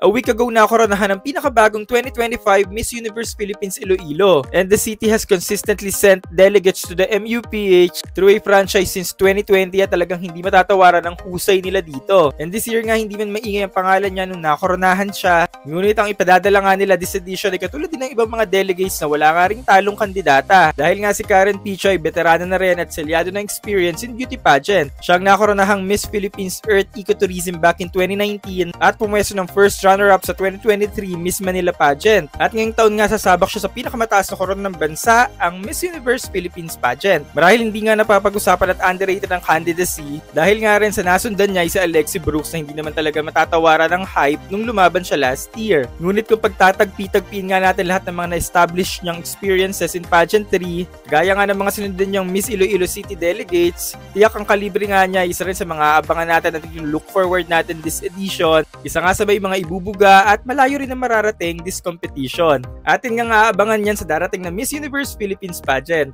A week ago nakoronahan ang pinakabagong 2025 Miss Universe Philippines Iloilo, and the city has consistently sent delegates to the MUPH through a franchise since 2020 at talagang hindi matatawaran ang husay nila dito. And this year nga hindi man maingay ang pangalan niya nung nakoronahan siya, ngunit ang ipadadala nga nila this edition ay katulad din ng ibang mga delegates na wala nga ring talong kandidata. Dahil nga si Karen Pichoy, veterana na rin at selyado na experience in beauty pageant. Siya ang nakoronahang Miss Philippines Earth Ecotourism back in 2019 at pumwesto ng first runner-up sa 2023 Miss Manila pageant. At ngayong taon nga sasabak siya sa pinakamataas na korona ng bansa, ang Miss Universe Philippines pageant. Marahil hindi nga napapag-usapan at underrated ang candidacy dahil nga rin sa nasundan niya ay si Alexi Brooks na hindi naman talaga matatawaran ng hype nung lumaban siya last year. Ngunit kung pagtatagpi-tagpiin nga natin lahat ng mga na-establish niyang experiences in pageantry, gaya nga ng mga sinundan niyang Miss Iloilo City delegates, tiyak ang kalibre nga niya, isa rin sa mga abangan natin at yung look forward natin this edition. Isa nga sabay mga ibubuga at malayo rin na mararating this competition. Atin nga aabangan yan sa darating na Miss Universe Philippines pageant.